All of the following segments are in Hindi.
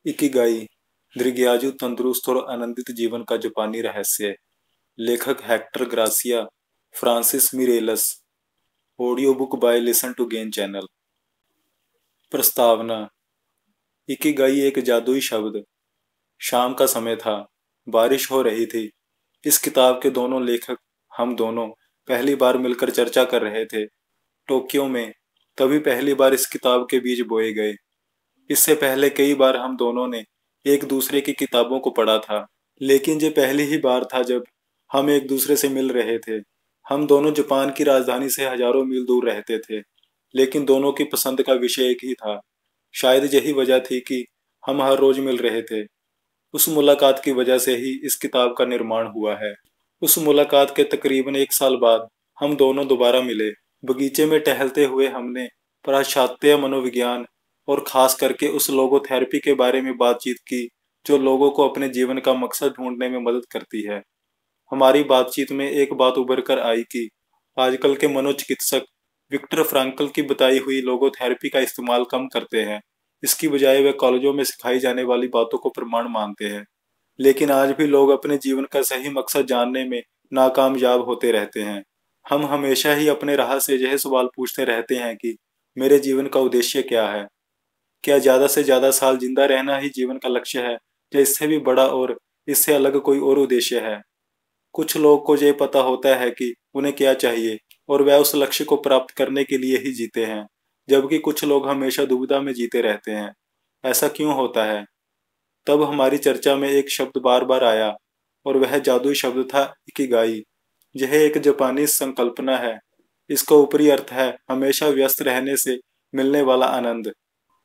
इकिगाई दृग्याजु तंदुरुस्त और आनंदित जीवन का जापानी रहस्य। लेखक Hector Garcia, Francesc Miralles. Audio book by listen to gain channel. प्रस्तावना। इकिगाई एक जादुई शब्द। शाम का समय था, बारिश हो रही थी। इस किताब के दोनों लेखक हम दोनों पहली बार मिलकर चर्चा कर रहे थे टोक्यो में। तभी पहली बार इस किताब के बीज बोए गए। इससे पहले कई बार हम दोनों ने एक दूसरे की किताबों को पढ़ा था, लेकिन ये पहली ही बार था जब हम एक दूसरे से मिल रहे थे। हम दोनों जापान की राजधानी से हजारों मील दूर रहते थे, लेकिन दोनों की पसंद का विषय एक ही था। शायद यही वजह थी कि हम हर रोज मिल रहे थे। उस मुलाकात की वजह से ही इस किताब का निर्माण हुआ है। उस मुलाकात के तकरीबन एक साल बाद हम दोनों दोबारा मिले। बगीचे में टहलते हुए हमने पाश्चात्य मनोविज्ञान और खास करके उस लोगोथेरेपी के बारे में बातचीत की जो लोगों को अपने जीवन का मकसद ढूंढने में मदद करती है। हमारी बातचीत में एक बात उभर कर आई कि आजकल के मनोचिकित्सक विक्टर फ्रांकल की बताई हुई लोगोथेरेपी का इस्तेमाल कम करते हैं। इसकी बजाय वे कॉलेजों में सिखाई जाने वाली बातों को प्रमाण मानते हैं। लेकिन आज भी लोग अपने जीवन का सही मकसद जानने में नाकामयाब होते रहते हैं। हम हमेशा ही अपने राह से यह सवाल पूछते रहते हैं कि मेरे जीवन का उद्देश्य क्या है। क्या ज्यादा से ज्यादा साल जिंदा रहना ही जीवन का लक्ष्य है, या इससे भी बड़ा और इससे अलग कोई और उद्देश्य है। कुछ लोग को ये पता होता है कि उन्हें क्या चाहिए और वह उस लक्ष्य को प्राप्त करने के लिए ही जीते हैं, जबकि कुछ लोग हमेशा दुविधा में जीते रहते हैं। ऐसा क्यों होता है? तब हमारी चर्चा में एक शब्द बार बार आया और वह जादुई शब्द था इकिगाई। यह एक जापानी संकल्पना है। इसका ऊपरी अर्थ है हमेशा व्यस्त रहने से मिलने वाला आनंद।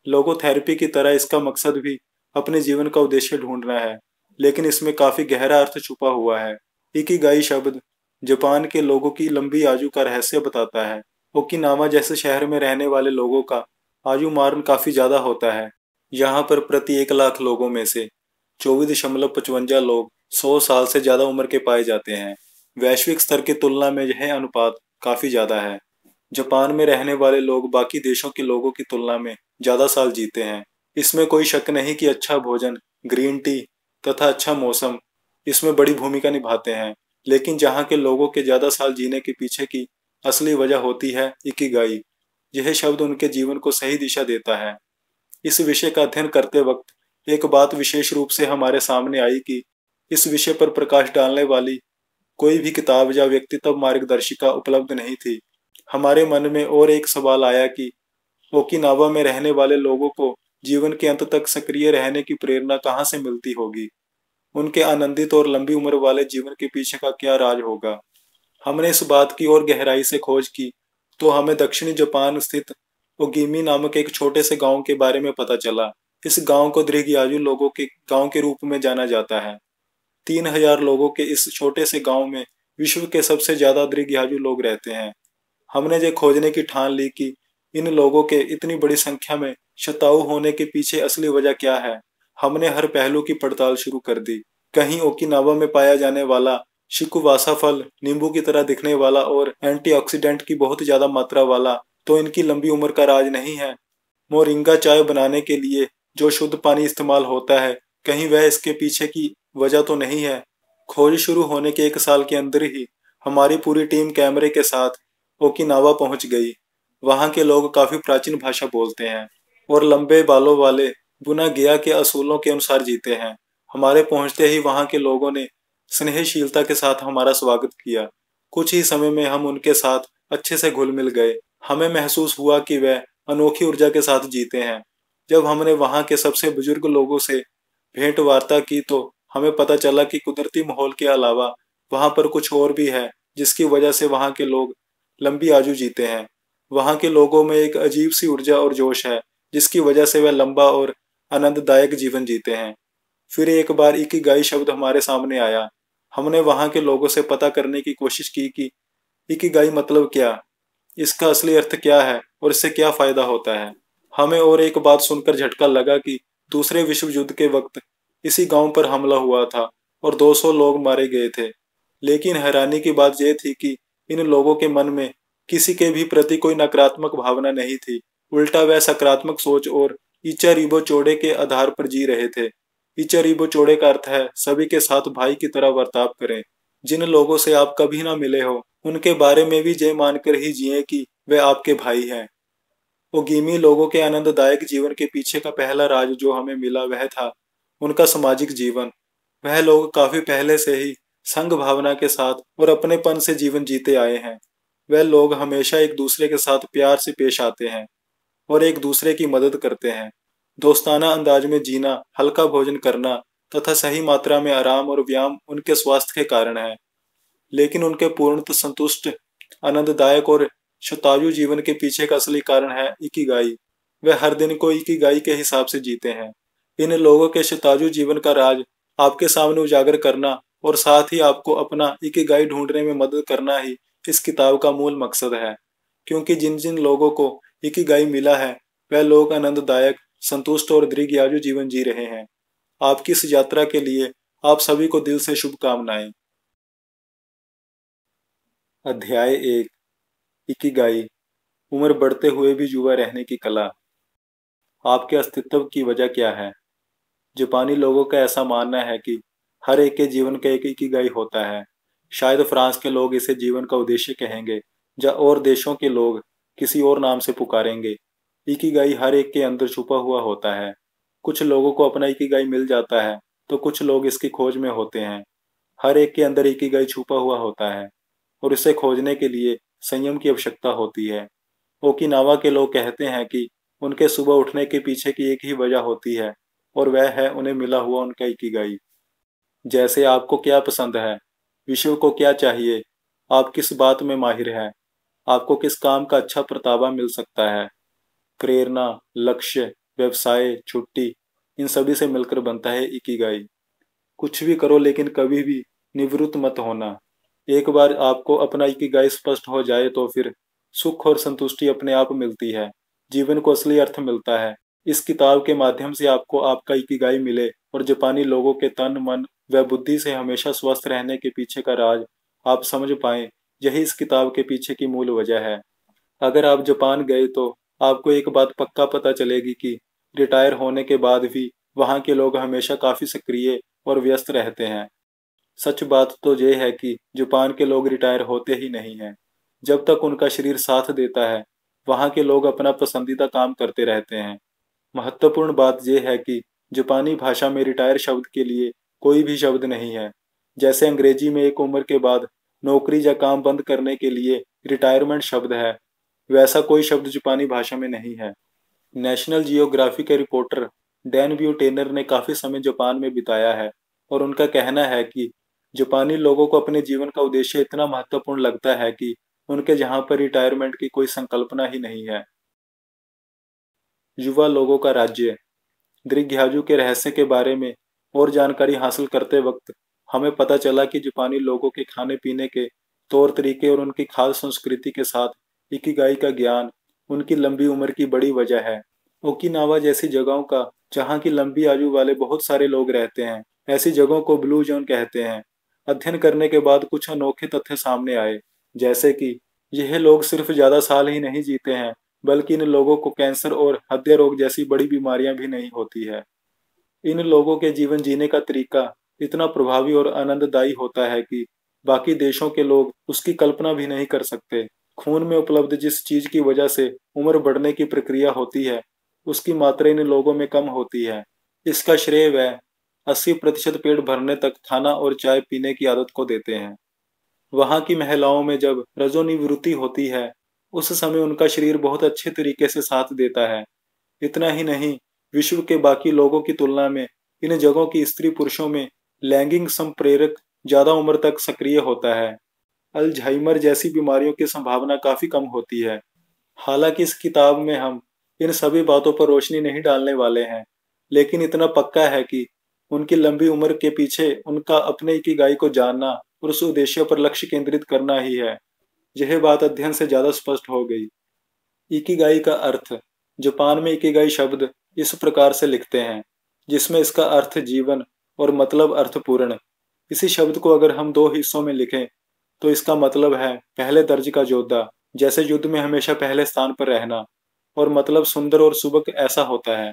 लोगोथेरेपी की तरह इसका मकसद भी अपने जीवन का उद्देश्य ढूंढना है, लेकिन इसमें काफी गहरा अर्थ छुपा हुआ है। इकिगाई शब्द जापान के लोगों की लंबी आयु का रहस्य बताता है। ओकिनावा जैसे शहर में रहने वाले लोगों का आयु मान काफी ज्यादा होता है। यहाँ पर प्रति 1 लाख लोगों में से 24.55 लोग 100 साल से ज्यादा उम्र के पाए जाते हैं। वैश्विक स्तर की तुलना में यह अनुपात काफी ज्यादा है। जापान में रहने वाले लोग बाकी देशों के लोगों की तुलना में ज्यादा साल जीते हैं। इसमें कोई शक नहीं कि अच्छा भोजन, ग्रीन टी तथा अच्छा मौसम इसमें बड़ी भूमिका निभाते हैं। लेकिन जहाँ के लोगों के ज्यादा साल जीने के पीछे की असली वजह होती है इकिगाई। यह शब्द उनके जीवन को सही दिशा देता है। इस विषय का अध्ययन करते वक्त एक बात विशेष रूप से हमारे सामने आई कि इस विषय पर प्रकाश डालने वाली कोई भी किताब या व्यक्तित्व मार्गदर्शिका उपलब्ध नहीं थी। हमारे मन में और एक सवाल आया कि ओकिनावा में रहने वाले लोगों को जीवन के अंत तक सक्रिय रहने की प्रेरणा कहाँ से मिलती होगी। उनके आनंदित और लंबी उम्र वाले जीवन के पीछे का क्या राज होगा। हमने इस बात की और गहराई से खोज की तो हमें दक्षिणी जापान स्थित ओगिमी नामक एक छोटे से गांव के बारे में पता चला। इस गांव को दृग्याजु लोगों के गांव के रूप में जाना जाता है। 3000 लोगों के इस छोटे से गांव में विश्व के सबसे ज्यादा दृग्याजु लोग रहते हैं। हमने ये खोजने की ठान ली कि इन लोगों के इतनी बड़ी संख्या में शताऊ होने के पीछे असली वजह क्या है। हमने हर पहलू की पड़ताल शुरू कर दी। कहीं ओकिनावा में पाया जाने वाला शिकुवासा फल नींबू की तरह दिखने वाला और एंटीऑक्सीडेंट की बहुत ज्यादा मात्रा वाला तो इनकी लंबी उम्र का राज नहीं है। मोरिंगा चाय बनाने के लिए जो शुद्ध पानी इस्तेमाल होता है, कहीं वह इसके पीछे की वजह तो नहीं है। खोज शुरू होने के 1 साल के अंदर ही हमारी पूरी टीम कैमरे के साथ ओकिनावा पहुंच गई। वहां के लोग काफी प्राचीन भाषा बोलते हैं और लंबे बालों वाले बुना गया के असूलों के अनुसार जीते हैं। हमारे पहुंचते ही वहां के लोगों ने स्नेहशीलता के साथ हमारा स्वागत किया। कुछ ही समय में हम उनके साथ अच्छे से घुल मिल गए। हमें महसूस हुआ कि वह अनोखी ऊर्जा के साथ जीते हैं। जब हमने वहां के सबसे बुजुर्ग लोगों से भेंट वार्ता की तो हमें पता चला कि कुदरती माहौल के अलावा वहां पर कुछ और भी है जिसकी वजह से वहां के लोग लंबी आयु जीते हैं। वहां के लोगों में एक अजीब सी ऊर्जा और जोश है जिसकी वजह से वह लंबा और आनंददायक जीवन जीते हैं। फिर एक बार इकिगाई शब्द हमारे सामने आया। हमने वहां के लोगों से पता करने की कोशिश की कि इकिगाई मतलब क्या, इसका असली अर्थ क्या है और इससे क्या फायदा होता है। हमें और एक बात सुनकर झटका लगा कि दूसरे विश्व युद्ध के वक्त इसी गांव पर हमला हुआ था और 200 लोग मारे गए थे। लेकिन हैरानी की बात यह थी कि इन लोगों के मन में किसी के भी प्रति कोई नकारात्मक भावना नहीं थी। उल्टा वह सकारात्मक सोच और इच्चारिबो चोड़े के आधार पर जी रहे थे। इच्चारिबो चोड़े का अर्थ है सभी के साथ भाई की तरह बर्ताव करें। जिन लोगों से आप कभी ना मिले हो उनके बारे में भी ये मानकर ही जिए कि वे आपके भाई हैं। ओगीमी लोगों के आनंददायक जीवन के पीछे का पहला राज जो हमें मिला वह था उनका सामाजिक जीवन। वह लोग काफी पहले से ही संघ भावना के साथ और अपनेपन से जीवन जीते आए हैं। वह लोग हमेशा एक दूसरे के साथ प्यार से पेश आते हैं और एक दूसरे की मदद करते हैं। दोस्ताना अंदाज में जीना, हल्का भोजन करना तथा सही मात्रा में आराम और व्यायाम उनके स्वास्थ्य के कारण है। लेकिन उनके पूर्णतः संतुष्ट, आनंददायक और शतायु जीवन के पीछे का असली कारण है इकिगाई। वे हर दिन को इकिगाई के हिसाब से जीते हैं। इन लोगों के शतायु जीवन का राज आपके सामने उजागर करना और साथ ही आपको अपना इकिगाई ढूंढने में मदद करना ही इस किताब का मूल मकसद है। क्योंकि जिन जिन लोगों को इकिगाई मिला है वह लोग आनंददायक, संतुष्ट और दीर्घायु जीवन जी रहे हैं। आपकी इस यात्रा के लिए आप सभी को दिल से शुभकामनाएं। अध्याय 1। इकिगाई, उम्र बढ़ते हुए भी युवा रहने की कला। आपके अस्तित्व की वजह क्या है? जापानी लोगों का ऐसा मानना है कि हर एक के जीवन का एक इकिगाई होता है। शायद फ्रांस के लोग इसे जीवन का उद्देश्य कहेंगे या और देशों के लोग किसी और नाम से पुकारेंगे। इकिगाई हर एक के अंदर छुपा हुआ होता है। कुछ लोगों को अपना इकिगाई मिल जाता है तो कुछ लोग इसकी खोज में होते हैं। हर एक के अंदर इकिगाई छुपा हुआ होता है और इसे खोजने के लिए संयम की आवश्यकता होती है। ओकिनावा के लोग कहते हैं कि उनके सुबह उठने के पीछे की एक ही वजह होती है और वह है उन्हें मिला हुआ उनका इकिगाई। जैसे आपको क्या पसंद है, विश्व को क्या चाहिए, आप किस बात में माहिर हैं, आपको किस काम का अच्छा प्रतावा मिल सकता है। प्रेरणा, लक्ष्य, व्यवसाय, छुट्टी, इन सभी से मिलकर बनता है इकिगाई। कुछ भी करो लेकिन कभी भी निवृत्त मत होना। एक बार आपको अपना इकिगाई स्पष्ट हो जाए तो फिर सुख और संतुष्टि अपने आप मिलती है। जीवन को असली अर्थ मिलता है। इस किताब के माध्यम से आपको आपका इकिगाई मिले और जापानी लोगों के तन, मन व बुद्धि से हमेशा स्वस्थ रहने के पीछे का राज आप समझ पाएं। यही इस किताब के पीछे की मूल वजह है। अगर आप जापान गए तो आपको एक बात पक्का पता चलेगी कि रिटायर होने के बाद भी वहाँ के लोग हमेशा काफी सक्रिय और व्यस्त रहते हैं। सच बात तो ये है कि जापान के लोग रिटायर होते ही नहीं हैं। जब तक उनका शरीर साथ देता है वहाँ के लोग अपना पसंदीदा काम करते रहते हैं। महत्वपूर्ण बात यह है कि जापानी भाषा में रिटायर शब्द के लिए कोई भी शब्द नहीं है। जैसे अंग्रेजी में एक उम्र के बाद नौकरी या काम बंद करने के लिए रिटायरमेंट शब्द है, वैसा कोई शब्द जापानी भाषा में नहीं है। नेशनल जियोग्राफी के रिपोर्टर डैन ब्यूटेनर ने काफी समय जापान में बिताया है और उनका कहना है कि जापानी लोगों को अपने जीवन का उद्देश्य इतना महत्वपूर्ण लगता है कि उनके जहां पर रिटायरमेंट की कोई संकल्पना ही नहीं है। युवा लोगों का राज्य। दीर्घायु के रहस्य के बारे में और जानकारी हासिल करते वक्त हमें पता चला कि जापानी लोगों के खाने पीने के तौर तरीके और उनकी खाद्य संस्कृति के साथ इकिगाई का ज्ञान उनकी लंबी उम्र की बड़ी वजह है। ओकिनावा जैसी जगहों का जहाँ की लंबी आयु वाले बहुत सारे लोग रहते हैं, ऐसी जगहों को ब्लू जोन कहते हैं। अध्ययन करने के बाद कुछ अनोखे तथ्य सामने आए, जैसे कि यह लोग सिर्फ ज्यादा साल ही नहीं जीते हैं बल्कि इन लोगों को कैंसर और हृदय रोग जैसी बड़ी बीमारियां भी नहीं होती है। इन लोगों के जीवन जीने का तरीका इतना प्रभावी और आनंददायी होता है कि बाकी देशों के लोग उसकी कल्पना भी नहीं कर सकते। खून में उपलब्ध जिस चीज की वजह से उम्र बढ़ने की प्रक्रिया होती है उसकी मात्रा इन लोगों में कम होती है। इसका श्रेय वह 80% पेट भरने तक खाना और चाय पीने की आदत को देते हैं। वहाँ की महिलाओं में जब रजोनिवृत्ति होती है उस समय उनका शरीर बहुत अच्छे तरीके से साथ देता है। इतना ही नहीं, विश्व के बाकी लोगों की तुलना में इन जगहों की स्त्री पुरुषों में लैंगिक संप्रेरक ज्यादा उम्र तक सक्रिय होता है। अल्जाइमर जैसी बीमारियों की संभावना काफी कम होती है। हालांकि इस किताब में हम इन सभी बातों पर रोशनी नहीं डालने वाले हैं, लेकिन इतना पक्का है कि उनकी लंबी उम्र के पीछे उनका अपने इकिगाई को जानना और उस उद्देश्य पर लक्ष्य केंद्रित करना ही है। यह बात अध्ययन से ज्यादा स्पष्ट हो गई। इकिगाई का अर्थ। जापान में इकिगाई शब्द इस प्रकार से लिखते हैं, जिसमें इसका अर्थ जीवन और मतलब अर्थपूर्ण। इसी शब्द को अगर हम दो हिस्सों में लिखें तो इसका मतलब है पहले दर्ज का योद्धा, जैसे युद्ध में हमेशा पहले स्थान पर रहना, और मतलब सुंदर और सुबह ऐसा होता है।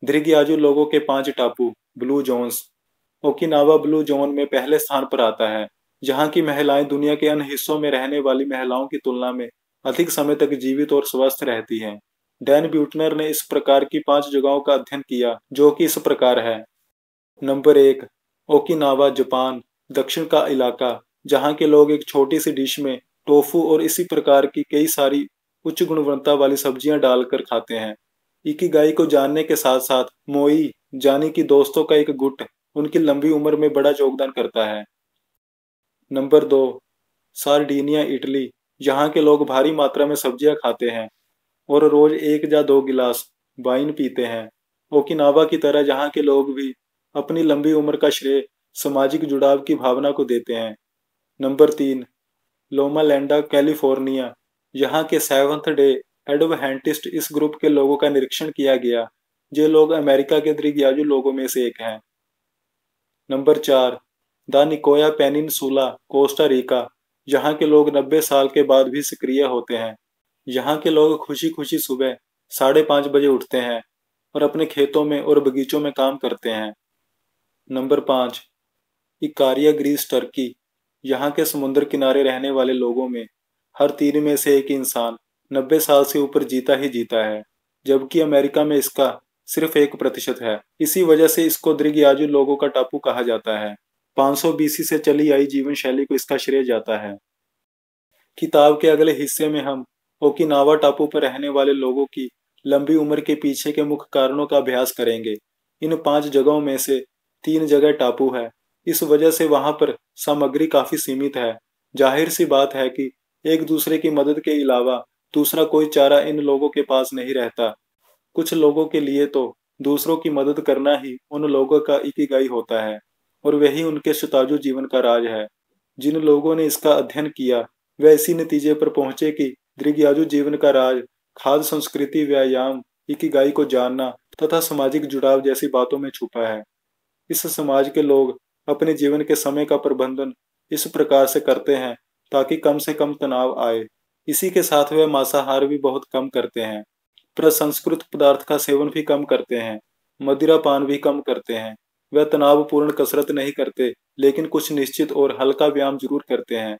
द्रिगयाजू लोगों के 5 टापू blue zones. Okinawa blue zone में पहले स्थान पर आता है, जहाँ की महिलाएं दुनिया के अन्य हिस्सों में रहने वाली महिलाओं की तुलना में अधिक समय तक जीवित और स्वस्थ रहती हैं। डैन ब्यूटनर ने इस प्रकार की 5 जगहों का अध्ययन किया, जो कि इस प्रकार है। नंबर 1, ओकिनावा जापान, दक्षिण का इलाका, जहाँ के लोग एक छोटी सी डिश में टोफू और इसी प्रकार की कई सारी उच्च गुणवत्ता वाली सब्जियां डालकर खाते हैं। इकिगाई को जानने के साथ साथ मोई जानी कि दोस्तों का एक गुट उनकी लंबी उम्र में बड़ा योगदान करता है। नंबर 2, सार्डिनिया इटली, यहाँ के लोग भारी मात्रा में सब्जियां खाते हैं और रोज 1 या 2 गिलास वाइन पीते हैं। ओकिनावा की तरह यहाँ के लोग भी अपनी लंबी उम्र का श्रेय सामाजिक जुड़ाव की भावना को देते हैं। नंबर 3, लोमा लैंडा कैलिफोर्निया, यहाँ के सेवंथ डे एडवेंटिस्ट इस ग्रुप के लोगों का निरीक्षण किया गया। ये लोग अमेरिका के द्रिगयाजू लोगों में से एक हैं। Number 4, the Nicoya peninsula Costa Rica, यहाँ के लोग 90 साल के बाद भी सक्रिय होते हैं। यहाँ के लोग खुशी खुशी सुबह 5:30 बजे उठते हैं और अपने खेतों में और बगीचों में काम करते हैं। नंबर 5, इकारिया ग्रीस टर्की, यहाँ के समुद्र किनारे रहने वाले लोगों में हर 3 में से एक इंसान 90 साल से ऊपर जीता ही जीता है, जबकि अमेरिका में इसका सिर्फ 1% है। इसी वजह से इसको द्रिगयाजू लोगों का टापू कहा जाता है। 500 बीसी से चली आई जीवन शैली को इसका श्रेय जाता है। किताब के अगले हिस्से में हम ओकिनावा टापू पर रहने वाले लोगों की लंबी उम्र के पीछे के मुख्य कारणों का अभ्यास करेंगे। इन 5 जगहों में से 3 जगह टापू है, इस वजह से वहां पर सामग्री काफी सीमित है। जाहिर सी बात है कि एक दूसरे की मदद के अलावा दूसरा कोई चारा इन लोगों के पास नहीं रहता। कुछ लोगों के लिए तो दूसरों की मदद करना ही उन लोगों का इकिगाई होता है और वही उनके शुताजू जीवन का राज है। जिन लोगों ने इसका अध्ययन किया वे इसी नतीजे पर पहुंचे कि द्रिगयाजू जीवन का राज खाद्य संस्कृति, व्यायाम, इकिगाई को जानना तथा सामाजिक जुड़ाव जैसी बातों में छुपा है। इस समाज के लोग अपने जीवन के समय का प्रबंधन इस प्रकार से करते हैं ताकि कम से कम तनाव आए। इसी के साथ वे मांसाहार भी बहुत कम करते हैं, प्रसंस्कृत पदार्थ का सेवन भी कम करते हैं, मदिरा पान भी कम करते हैं। वे तनावपूर्ण कसरत नहीं करते, लेकिन कुछ निश्चित और हल्का व्यायाम जरूर करते हैं।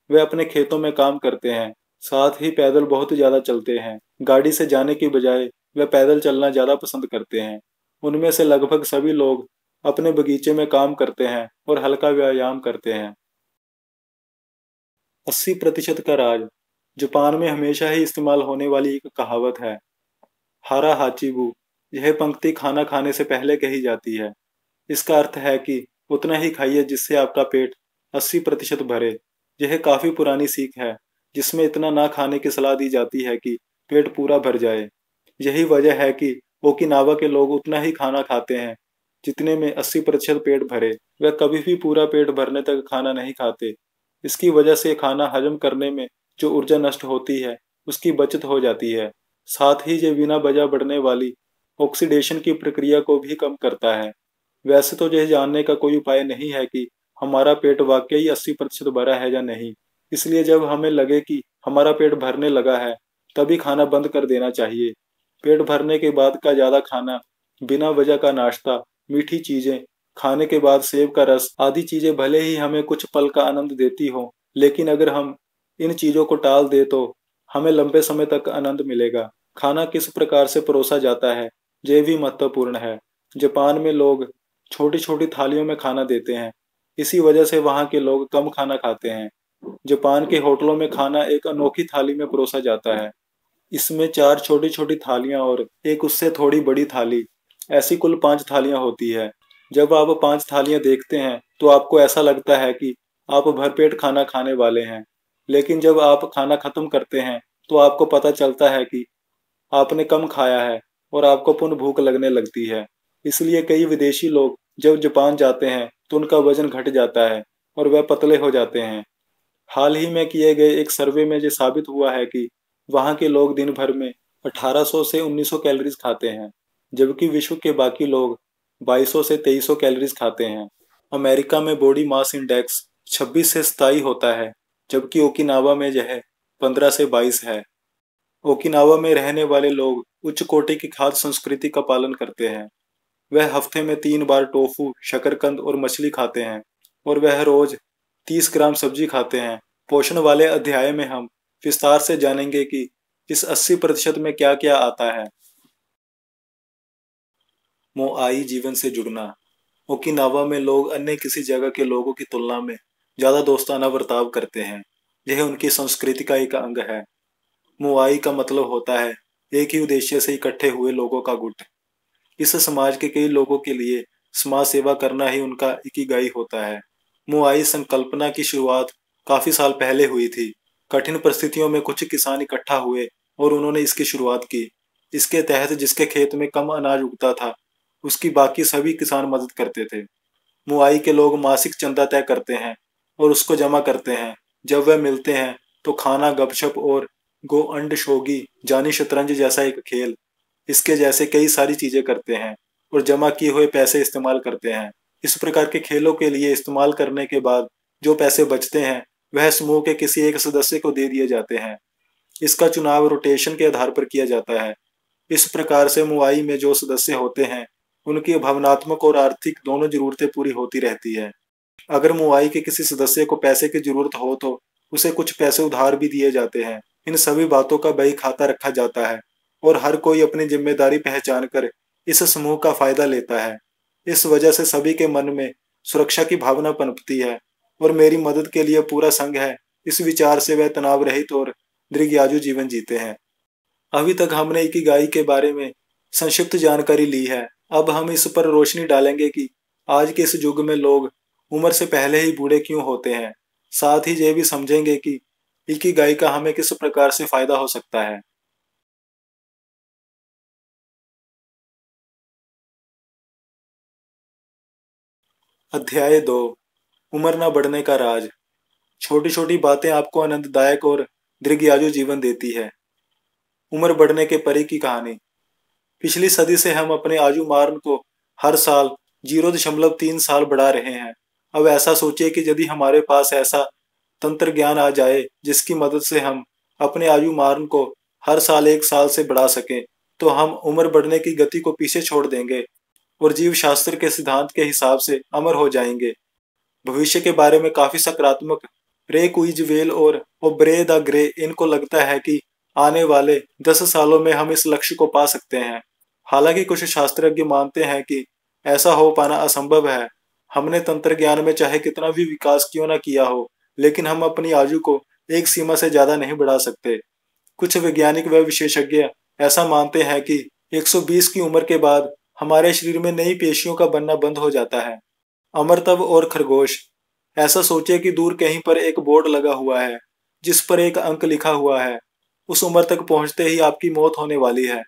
वे अपने खेतों में काम करते हैं, साथ ही पैदल बहुत ज्यादा चलते हैं। गाड़ी से जाने की बजाय वे पैदल चलना ज्यादा पसंद करते हैं। उनमें से लगभग सभी लोग अपने बगीचे में काम करते हैं और हल्का व्यायाम करते हैं। 80% का राज। जापान में हमेशा ही इस्तेमाल होने वाली एक कहावत है, हारा हाचिबू। यह पंक्ति खाना खाने से पहले कही जाती है। इसका अर्थ है कि उतना ही खाइए जिससे आपका पेट 80% भरे। यह काफी पुरानी सीख है, जिसमें इतना ना खाने की सलाह दी जाती है कि पेट पूरा भर जाए। यही वजह है कि ओकिनावा के लोग उतना ही खाना खाते हैं जितने में 80% पेट भरे। वे कभी भी पूरा पेट भरने तक खाना नहीं खाते। इसकी वजह से खाना हजम करने में जो ऊर्जा नष्ट होती है उसकी बचत हो जाती है। साथ ही ये बिना वजह बढ़ने वाली ऑक्सीडेशन की प्रक्रिया को भी कम करता है। वैसे तो यह जानने का कोई उपाय नहीं है कि हमारा पेट वाकई 80% भरा है या नहीं, इसलिए जब हमें लगे कि हमारा पेट भरने लगा है तभी खाना बंद कर देना चाहिए। पेट भरने के बाद का ज्यादा खाना, बिना वजह का नाश्ता, मीठी चीजें, खाने के बाद सेब का रस आदि चीजें भले ही हमें कुछ पल का आनंद देती हो, लेकिन अगर हम इन चीजों को टाल दे तो हमें लंबे समय तक आनंद मिलेगा। खाना किस प्रकार से परोसा जाता है यह भी महत्वपूर्ण है। जापान में लोग छोटी छोटी थालियों में खाना देते हैं, इसी वजह से वहाँ के लोग कम खाना खाते हैं। जापान के होटलों में खाना एक अनोखी थाली में परोसा जाता है। इसमें 4 छोटी छोटी थालियां और एक उससे थोड़ी बड़ी थाली, ऐसी कुल 5 थालियां होती है। जब आप 5 थालियां देखते हैं तो आपको ऐसा लगता है कि आप भरपेट खाना खाने वाले हैं, लेकिन जब आप खाना खत्म करते हैं तो आपको पता चलता है कि आपने कम खाया है और आपको पुनः भूख लगने लगती है। इसलिए कई विदेशी लोग जब जापान जाते हैं तो उनका वजन घट जाता है और वह पतले हो जाते हैं। हाल ही में किए गए एक सर्वे में ये साबित हुआ है कि वहाँ के लोग दिन भर में 1800 से 1900 कैलोरीज खाते हैं, जबकि विश्व के बाकी लोग 2200 से 2300 कैलोरीज खाते हैं। अमेरिका में बॉडी मास इंडेक्स 26 से 27 होता है, जबकि ओकिनावा में यह 15 से 22 है। ओकिनावा में रहने वाले लोग उच्च कोटि की खाद्य संस्कृति का पालन करते हैं। वह हफ्ते में 3 बार टोफू, शकरकंद और मछली खाते हैं और वह रोज 30 ग्राम सब्जी खाते हैं। पोषण वाले अध्याय में हम विस्तार से जानेंगे कि इस 80% में क्या क्या आता है। मोआई जीवन से जुड़ना। ओकिनावा में लोग अन्य किसी जगह के लोगों की तुलना में ज्यादा दोस्ताना बर्ताव करते हैं। यह उनकी संस्कृति का एक अंग है। मोआई का मतलब होता है एक ही उद्देश्य से इकट्ठे हुए लोगों का गुट। इस समाज के कई लोगों के लिए समाज सेवा करना ही उनका इकिगाई होता है। मोआई संकल्पना की शुरुआत काफी साल पहले हुई थी। कठिन परिस्थितियों में कुछ किसान इकट्ठा हुए और उन्होंने इसकी शुरुआत की। इसके तहत जिसके खेत में कम अनाज उगता था उसकी बाकी सभी किसान मदद करते थे। मोआई के लोग मासिक चंदा तय करते हैं और उसको जमा करते हैं। जब वह मिलते हैं तो खाना, गपशप और गो अंड शोगी जानी शतरंज जैसा एक खेल, इसके जैसे कई सारी चीजें करते हैं और जमा किए हुए पैसे इस्तेमाल करते हैं। इस प्रकार के खेलों के लिए इस्तेमाल करने के बाद जो पैसे बचते हैं वह समूह के किसी एक सदस्य को दे दिए जाते हैं। इसका चुनाव रोटेशन के आधार पर किया जाता है। इस प्रकार से मोआई में जो सदस्य होते हैं उनकी भावनात्मक और आर्थिक दोनों जरूरतें पूरी होती रहती है। अगर मोआई के किसी सदस्य को पैसे की जरूरत हो तो उसे कुछ पैसे उधार भी दिए जाते हैं। इन सभी बातों का बही खाता रखा जाता है और हर कोई अपनी जिम्मेदारी पहचान कर इस समूह का फायदा लेता है। इस वजह से सभी के मन में सुरक्षा की भावना पनपती है और मेरी मदद के लिए पूरा संघ है। इस विचार से वह तनाव रहित और दीर्घायु जीवन जीते हैं। अभी तक हमने इकिगाई के बारे में संक्षिप्त जानकारी ली है। अब हम इस पर रोशनी डालेंगे कि आज के इस युग में लोग उम्र से पहले ही बूढ़े क्यों होते हैं। साथ ही ये भी समझेंगे कि इकिगाई का हमें किस प्रकार से फायदा हो सकता है। अध्याय 2। उम्र न बढ़ने का राज। छोटी छोटी बातें आपको आनंददायक और दीर्घायु जीवन देती है। उम्र बढ़ने के परी की कहानी। पिछली सदी से हम अपने आयुमान को हर साल 0.3 साल बढ़ा रहे हैं। अब ऐसा सोचिए कि यदि हमारे पास ऐसा तंत्र ज्ञान आ जाए जिसकी मदद से हम अपने आयुमान को हर साल 1 साल से बढ़ा सकें तो हम उम्र बढ़ने की गति को पीछे छोड़ देंगे और जीव शास्त्र के सिद्धांत के हिसाब से अमर हो जाएंगे। भविष्य के बारे में काफी सकारात्मक रे कुइजवेल और ओब्रे द ग्रे इनको लगता है कि आने वाले 10 सालों में हम इस लक्ष्य को पा सकते हैं। हालांकि कुछ शास्त्रज्ञ मानते हैं कि ऐसा हो पाना असंभव है। हमने तंत्र ज्ञान में चाहे कितना भी विकास क्यों ना किया हो लेकिन हम अपनी आयु को एक सीमा से ज्यादा नहीं बढ़ा सकते। कुछ वैज्ञानिक व विशेषज्ञ ऐसा मानते हैं कि 120 की उम्र के बाद हमारे शरीर में नई पेशियों का बनना बंद हो जाता है। अमरतव और खरगोश। ऐसा सोचिए कि दूर कहीं पर एक बोर्ड लगा हुआ है जिस पर एक अंक लिखा हुआ है। उस उम्र तक पहुंचते ही आपकी मौत होने वाली है।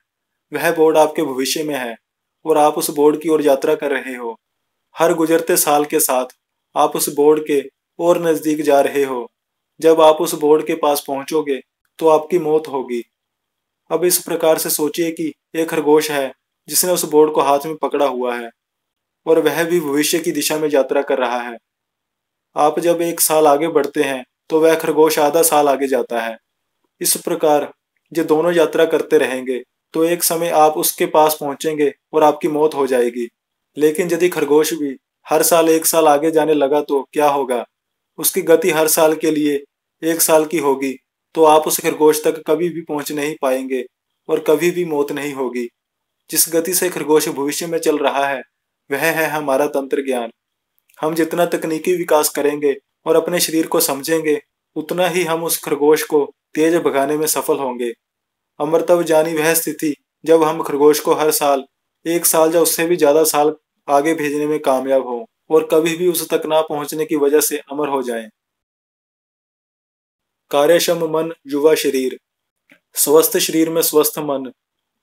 वह बोर्ड आपके भविष्य में है और आप उस बोर्ड की ओर यात्रा कर रहे हो। हर गुजरते साल के साथ आप उस बोर्ड के और नजदीक जा रहे हो। जब आप उस बोर्ड के पास पहुंचोगे तो आपकी मौत होगी। अब इस प्रकार से सोचिए कि एक खरगोश है जिसने उस बोर्ड को हाथ में पकड़ा हुआ है और वह भी भविष्य की दिशा में यात्रा कर रहा है। आप जब 1 साल आगे बढ़ते हैं तो वह खरगोश आधा साल आगे जाता है। इस प्रकार ये दोनों यात्रा करते रहेंगे तो एक समय आप उसके पास पहुंचेंगे और आपकी मौत हो जाएगी। लेकिन यदि खरगोश भी हर साल 1 साल आगे जाने लगा तो क्या होगा? उसकी गति हर साल के लिए 1 साल की होगी तो आप उस खरगोश तक कभी भी पहुंच नहीं पाएंगे और कभी भी मौत नहीं होगी। जिस गति से खरगोश भविष्य में चल रहा है वह है हमारा तंत्र ज्ञान। हम जितना तकनीकी विकास करेंगे और अपने शरीर को समझेंगे उतना ही हम उस खरगोश को तेज भगाने में सफल होंगे। अमरतव जानी वह स्थिति जब हम खरगोश को हर साल 1 साल या उससे भी ज्यादा साल आगे भेजने में कामयाब हों और कभी भी उस तक ना पहुंचने की वजह से अमर हो जाएं। कार्यक्षम मन, युवा शरीर। स्वस्थ शरीर में स्वस्थ मन।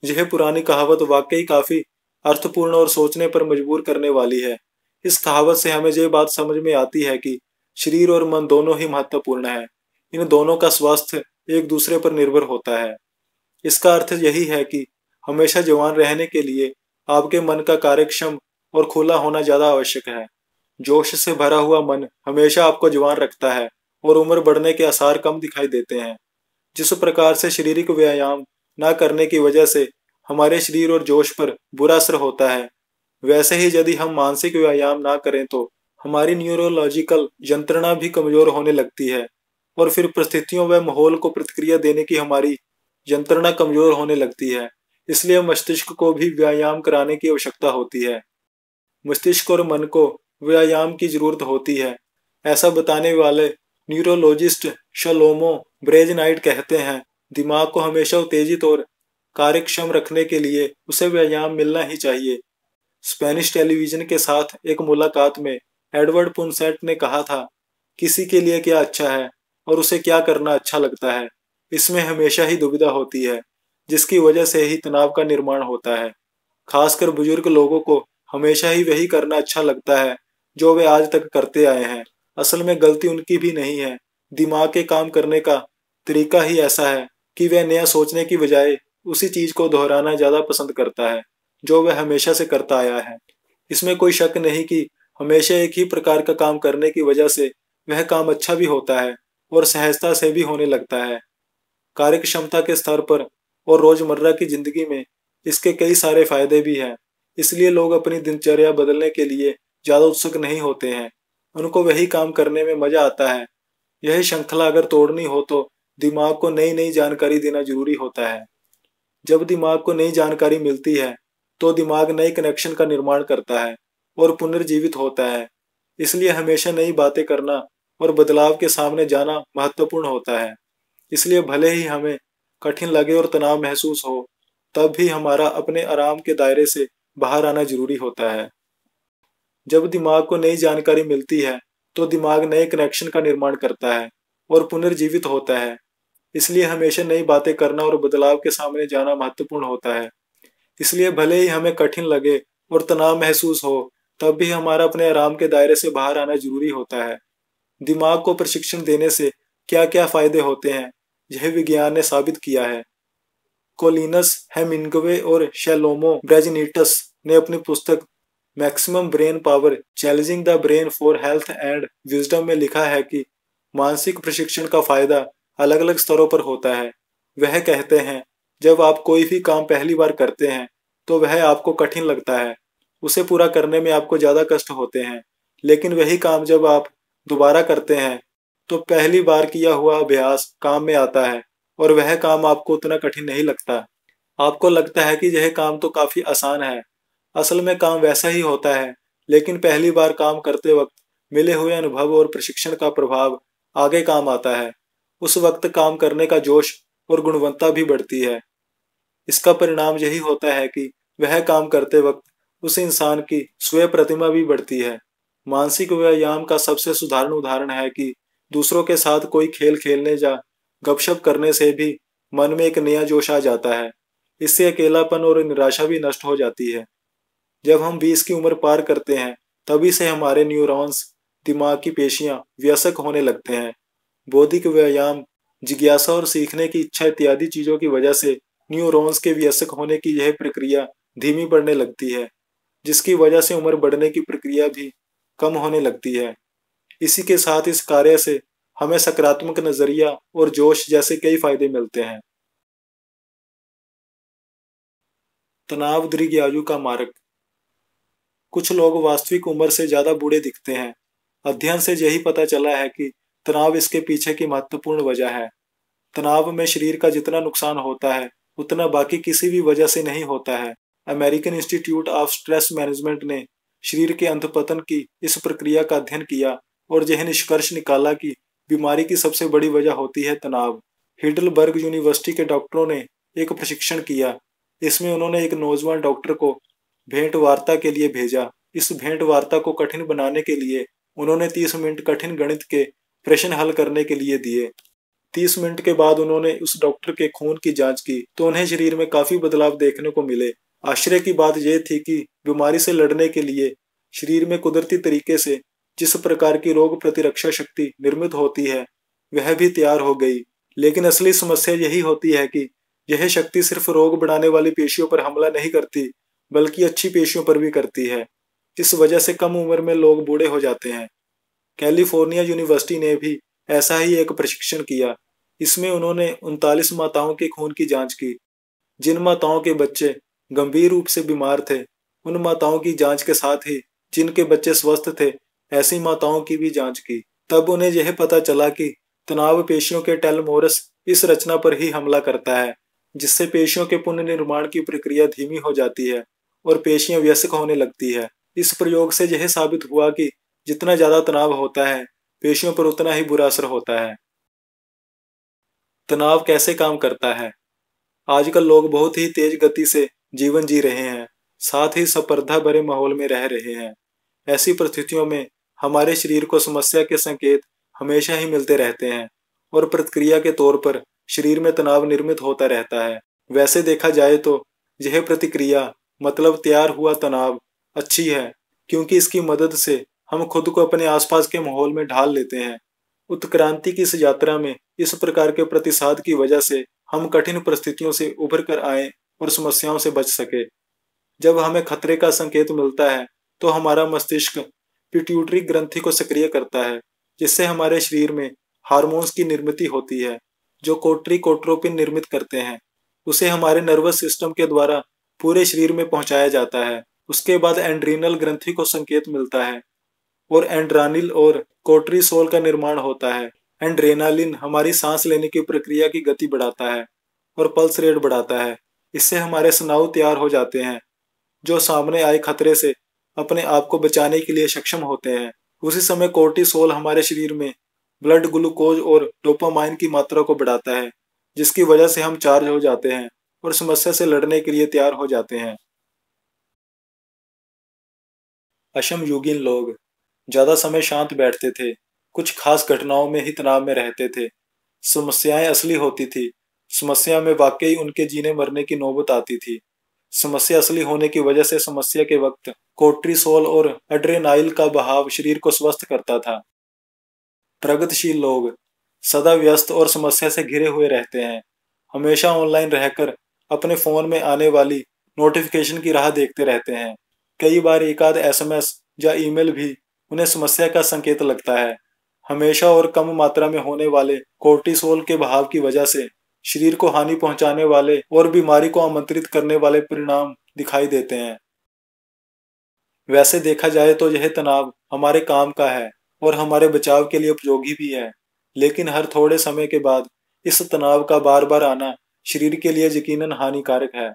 यह पुरानी कहावत वाकई काफी अर्थपूर्ण और सोचने पर मजबूर करने वाली है। इस कहावत से हमें ये बात समझ में आती है कि शरीर और मन दोनों ही महत्वपूर्ण है। इन दोनों का स्वास्थ्य एक दूसरे पर निर्भर होता है। इसका अर्थ यही है कि हमेशा जवान रहने के लिए आपके मन का कार्यक्षम और खुला होना ज्यादा आवश्यक है। जोश से भरा हुआ मन हमेशा आपको जवान रखता है और उम्र बढ़ने के आसार कम दिखाई देते हैं। जिस प्रकार से शारीरिक व्यायाम न करने की वजह से हमारे शरीर और जोश पर बुरा असर होता है, वैसे ही यदि हम मानसिक व्यायाम ना करें तो हमारी न्यूरोलॉजिकल यंत्रणा भी कमजोर होने लगती है और फिर परिस्थितियों व माहौल को प्रतिक्रिया देने की हमारी यंत्रणा कमजोर होने लगती है। इसलिए मस्तिष्क को भी व्यायाम कराने की आवश्यकता होती है। मस्तिष्क और मन को व्यायाम की जरूरत होती है। ऐसा बताने वाले न्यूरोलॉजिस्ट शलोमो ब्रेजनाइट कहते हैं, दिमाग को हमेशा उत्तेजित और कार्यक्षम रखने के लिए उसे व्यायाम मिलना ही चाहिए। स्पेनिश टेलीविजन के साथ एक मुलाकात में एडवर्ड पुनसेट ने कहा था, किसी के लिए क्या अच्छा है और उसे क्या करना अच्छा लगता है, इसमें हमेशा ही दुविधा होती है, जिसकी वजह से ही तनाव का निर्माण होता है। खासकर बुजुर्ग लोगों को हमेशा ही वही करना अच्छा लगता है जो वे आज तक करते आए हैं। असल में गलती उनकी भी नहीं है, दिमाग के काम करने का तरीका ही ऐसा है कि वह नया सोचने की बजाय उसी चीज को दोहराना ज्यादा पसंद करता है जो वह हमेशा से करता आया है। इसमें कोई शक नहीं कि हमेशा एक ही प्रकार का काम करने की वजह से वह काम अच्छा भी होता है और सहजता से भी होने लगता है। कार्य क्षमता के स्तर पर और रोजमर्रा की जिंदगी में इसके कई सारे फायदे भी हैं। इसलिए लोग अपनी दिनचर्या बदलने के लिए ज्यादा उत्सुक नहीं होते हैं, उनको वही काम करने में मजा आता है। यही श्रृंखला अगर तोड़नी हो तो दिमाग को नई नई जानकारी देना जरूरी होता है। जब दिमाग को नई जानकारी मिलती है तो दिमाग नए कनेक्शन का निर्माण करता है और पुनर्जीवित होता है। इसलिए हमेशा नई बातें करना और बदलाव के सामने जाना महत्वपूर्ण होता है। इसलिए भले ही हमें कठिन लगे और तनाव महसूस हो, तब भी हमारा अपने आराम के दायरे से बाहर आना जरूरी होता है। जब दिमाग को नई जानकारी मिलती है तो दिमाग नए कनेक्शन का निर्माण करता है और पुनर्जीवित होता है। इसलिए हमेशा नई बातें करना और बदलाव के सामने जाना महत्वपूर्ण होता है। इसलिए भले ही हमें कठिन लगे और तनाव महसूस हो, तब भी हमारा अपने आराम के दायरे से बाहर आना जरूरी होता है। दिमाग को प्रशिक्षण देने से क्या क्या फायदे होते हैं, यह विज्ञान ने साबित किया है। कोलिनस हेमिंग्वे और शेलोमो ब्रेजनीटस ने अपनी पुस्तक maximum brain power challenging the brain for health and wisdom में लिखा है कि मानसिक प्रशिक्षण का फायदा अलग अलग स्तरों पर होता है। वह कहते हैं, जब आप कोई भी काम पहली बार करते हैं तो वह आपको कठिन लगता है, उसे पूरा करने में आपको ज्यादा कष्ट होते हैं। लेकिन वही काम जब आप दोबारा करते हैं तो पहली बार किया हुआ अभ्यास काम में आता है और वह काम आपको उतना कठिन नहीं लगता। आपको लगता है कि यह काम तो काफी आसान है। असल में काम वैसा ही होता है, लेकिन पहली बार काम करते वक्त मिले हुए अनुभव और प्रशिक्षण का प्रभाव आगे काम आता है। उस वक्त काम करने का जोश और गुणवत्ता भी बढ़ती है। इसका परिणाम यही होता है कि वह काम करते वक्त उस इंसान की स्वयं प्रतिमा भी बढ़ती है। मानसिक व्यायाम का सबसे साधारण उदाहरण है कि दूसरों के साथ कोई खेल खेलने या गपशप करने से भी मन में एक नया जोश आ जाता है। इससे अकेलापन और निराशा भी नष्ट हो जाती है। जब हम 20 की उम्र पार करते हैं, तभी से हमारे न्यूरॉन्स, दिमाग की पेशियां व्यस्क होने लगते हैं। बौद्धिक व्यायाम, जिज्ञासा और सीखने की इच्छा इत्यादि चीजों की वजह से न्यूरॉन्स के व्यस्क होने की यह प्रक्रिया धीमी पड़ने लगती है, जिसकी वजह से उम्र बढ़ने की प्रक्रिया भी कम होने लगती है। इसी के साथ इस कार्य से हमें सकारात्मक नजरिया और जोश जैसे कई फायदे मिलते हैं। तनाव दीर्घायु का मार्ग। कुछ लोग वास्तविक उम्र से ज्यादा बूढ़े दिखते हैं। अध्ययन से यही पता चला है कि तनाव इसके पीछे की महत्वपूर्ण वजह है। तनाव में शरीर का जितना नुकसान होता है उतना बाकी किसी भी वजह से नहीं होता है। American institute of stress management ने शरीर के अंतःपतन की इस प्रक्रिया का अध्ययन किया और यह निष्कर्ष निकाला कि बीमारी की सबसे बड़ी वजह होती है तनाव। हिडलबर्ग यूनिवर्सिटी के डॉक्टरों ने एक प्रशिक्षण किया। इसमें उन्होंने एक नौजवान डॉक्टर को भेंट वार्ता के लिए भेजा। इस भेंट वार्ता को कठिन बनाने के लिए उन्होंने 30 मिनट कठिन गणित के प्रश्न हल करने के लिए दिए। 30 मिनट के बाद उन्होंने उस डॉक्टर के खून की जांच की तो उन्हें शरीर में काफी बदलाव देखने को मिले। आश्चर्य की बात यह थी कि बीमारी से लड़ने के लिए शरीर में कुदरती तरीके से जिस प्रकार की रोग प्रतिरक्षा शक्ति निर्मित होती है वह भी तैयार हो गई। लेकिन असली समस्या यही होती है कि यह शक्ति सिर्फ रोग बढ़ाने वाली पेशियों पर हमला नहीं करती, बल्कि अच्छी पेशियों पर भी करती है। इस वजह से कम उम्र में लोग बूढ़े हो जाते हैं। कैलिफोर्निया यूनिवर्सिटी ने भी ऐसा ही एक प्रशिक्षण किया। इसमें उन्होंने 39 माताओं के खून की जांच की। जिन माताओं के बच्चे गंभीर रूप से बीमार थे, उन माताओं की जांच के साथ ही जिनके बच्चे स्वस्थ थे, ऐसी माताओं की भी जांच की। तब उन्हें यह पता चला कि तनाव पेशियों के टेलोमेरस इस रचना पर ही हमला करता है, जिससे पेशियों के पुनर्निर्माण की प्रक्रिया धीमी हो जाती है और पेशियां वयस्क होने लगती है। इस प्रयोग से यह साबित हुआ कि जितना ज्यादा तनाव होता है, पेशियों पर उतना ही बुरा असर होता है। तनाव कैसे काम करता है? आजकल लोग बहुत ही तेज गति से जीवन जी रहे हैं, साथ ही स्पर्धा भरे माहौल में रह रहे हैं। ऐसी परिस्थितियों में हमारे शरीर को समस्या के संकेत हमेशा ही मिलते रहते हैं और प्रतिक्रिया के तौर पर शरीर में तनाव निर्मित होता रहता है। वैसे देखा जाए तो यह प्रतिक्रिया, मतलब तैयार हुआ तनाव, अच्छी है, क्योंकि इसकी मदद से हम खुद को अपने आसपास के माहौल में ढाल लेते हैं। उत्क्रांति की इस यात्रा में इस प्रकार के प्रतिसाद की वजह से हम कठिन परिस्थितियों से उभर कर आए और समस्याओं से बच सके। जब हमें खतरे का संकेत मिलता है तो हमारा मस्तिष्क पिट्यूटरी ग्रंथि को सक्रिय करता है, जिससे हमारे शरीर में हार्मोन्स की निर्मित होती है जो कोर्टिकोट्रोपिन निर्मित करते हैं। उसे हमारे नर्वस सिस्टम के द्वारा पूरे शरीर में पहुंचाया जाता है। उसके बाद एंड्रीनल ग्रंथि को संकेत मिलता है और एंड्रानिल और कोर्टिसोल का निर्माण होता है। एंड्रेनालिन हमारी सांस लेने की प्रक्रिया की गति बढ़ाता है और पल्स रेट बढ़ाता है। इससे हमारे स्नायु तैयार हो जाते हैं, जो सामने आए खतरे से अपने आप को बचाने के लिए सक्षम होते हैं। उसी समय कोर्टिसोल हमारे शरीर में ब्लड ग्लूकोज और डोपामाइन की मात्रा को बढ़ाता है, जिसकी वजह से हम चार्ज हो जाते हैं और समस्या से लड़ने के लिए तैयार हो जाते हैं। अशमयुगीन लोग ज्यादा समय शांत बैठते थे, कुछ खास घटनाओं में ही तनाव में रहते थे। समस्याएं असली होती थी, समस्या में वाकई उनके जीने मरने की नौबत आती थी। समस्या असली होने की वजह से समस्या के वक्त कोर्टिसोल और एड्रेनाइल का बहाव शरीर को स्वस्थ करता था। प्रगतिशील लोग सदा व्यस्त और समस्या से घिरे हुए रहते हैं, हमेशा ऑनलाइन रहकर अपने फोन में आने वाली नोटिफिकेशन की राह देखते रहते हैं। कई बार एक आध एसएमएस या ईमेल भी उन्हें समस्या का संकेत लगता है। हमेशा और कम मात्रा में होने वाले कोर्टिसोल के बहाव की वजह से शरीर को हानि पहुंचाने वाले और बीमारी को आमंत्रित करने वाले परिणाम दिखाई देते हैं। वैसे देखा जाए तो यह तनाव हमारे काम का है और हमारे बचाव के लिए उपयोगी भी है, लेकिन हर थोड़े समय के बाद इस तनाव का बार बार आना शरीर के लिए यकीनन हानिकारक है।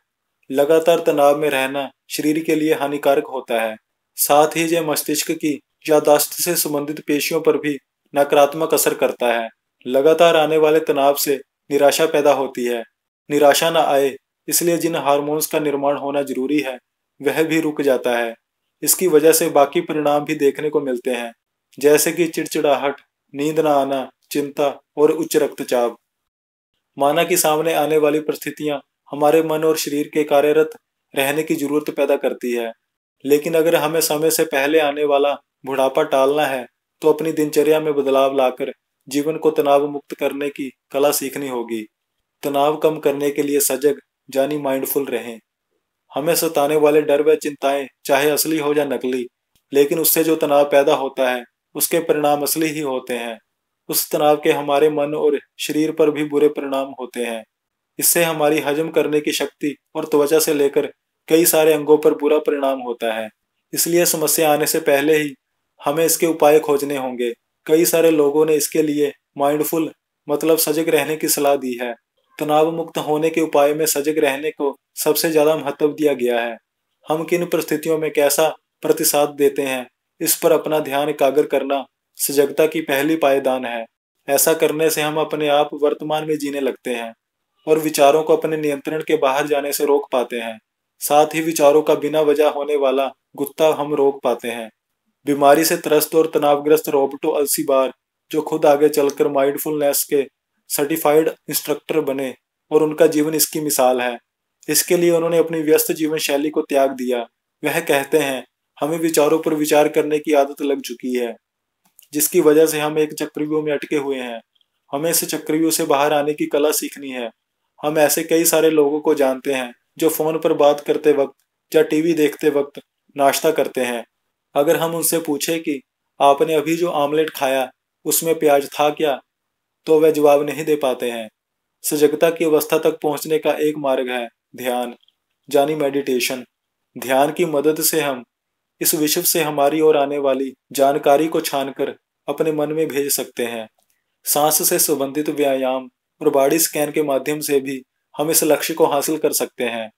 लगातार तनाव में रहना शरीर के लिए हानिकारक होता है। साथ ही यह मस्तिष्क की याददाश्त से संबंधित पेशियों पर भी नकारात्मक असर करता है। लगातार आने वाले तनाव से निराशा पैदा होती है। निराशा न आए इसलिए जिन हार्मोन्स का निर्माण होना जरूरी है वह भी रुक जाता है। इसकी वजह से बाकी परिणाम भी देखने को मिलते हैं, जैसे कि चिड़चिड़ाहट, नींद न आना, चिंता और उच्च रक्तचाप। माना कि सामने आने वाली परिस्थितियां हमारे मन और शरीर के कार्यरत रहने की जरूरत पैदा करती है, लेकिन अगर हमें समय से पहले आने वाला बुढ़ापा टालना है तो अपनी दिनचर्या में बदलाव लाकर जीवन को तनाव मुक्त करने की कला सीखनी होगी। तनाव कम करने के लिए सजग यानी माइंडफुल रहें। हमें सताने वाले डर व चिंताएं चाहे असली हो या नकली, लेकिन उससे जो तनाव पैदा होता है उसके परिणाम असली ही होते हैं। उस तनाव के हमारे मन और शरीर पर भी बुरे परिणाम होते हैं। इससे हमारी हजम करने की शक्ति और त्वचा से लेकर कई सारे अंगों पर बुरा परिणाम होता है। इसलिए समस्या आने से पहले ही हमें इसके उपाय खोजने होंगे। कई सारे लोगों ने इसके लिए माइंडफुल मतलब सजग रहने की सलाह दी है। तनाव मुक्त होने के उपाय में सजग रहने को सबसे ज्यादा महत्व दिया गया है। हम किन परिस्थितियों में कैसा प्रतिसाद देते हैं, इस पर अपना ध्यान एकाग्र करना सजगता की पहली पायदान है। ऐसा करने से हम अपने आप वर्तमान में जीने लगते हैं और विचारों को अपने नियंत्रण के बाहर जाने से रोक पाते हैं। साथ ही विचारों का बिना वजह होने वाला गुस्सा हम रोक पाते हैं। बीमारी से त्रस्त और तनावग्रस्त रॉबर्टो अल्सीबार, जो खुद आगे चलकर माइंडफुलनेस के सर्टिफाइड इंस्ट्रक्टर बने और उनका जीवन इसकी मिसाल है। इसके लिए उन्होंने अपनी व्यस्त जीवन शैली को त्याग दिया। वह कहते हैं, हमें विचारों पर विचार करने की आदत लग चुकी है, जिसकी वजह से हम एक चक्रव्यूह में अटके हुए हैं। हमें इस चक्रव्यूह से बाहर आने की कला सीखनी है। हम ऐसे कई सारे लोगों को जानते हैं जो फोन पर बात करते वक्त या टीवी देखते वक्त नाश्ता करते हैं। अगर हम उनसे पूछे कि आपने अभी जो आमलेट खाया उसमें प्याज था क्या, तो वे जवाब नहीं दे पाते हैं। सजगता की अवस्था तक पहुंचने का एक मार्ग है ध्यान, यानी मेडिटेशन। ध्यान की मदद से हम इस विश्व से हमारी ओर आने वाली जानकारी को छानकर अपने मन में भेज सकते हैं। सांस से संबंधित व्यायाम और बॉडी स्कैन के माध्यम से भी हम इस लक्ष्य को हासिल कर सकते हैं।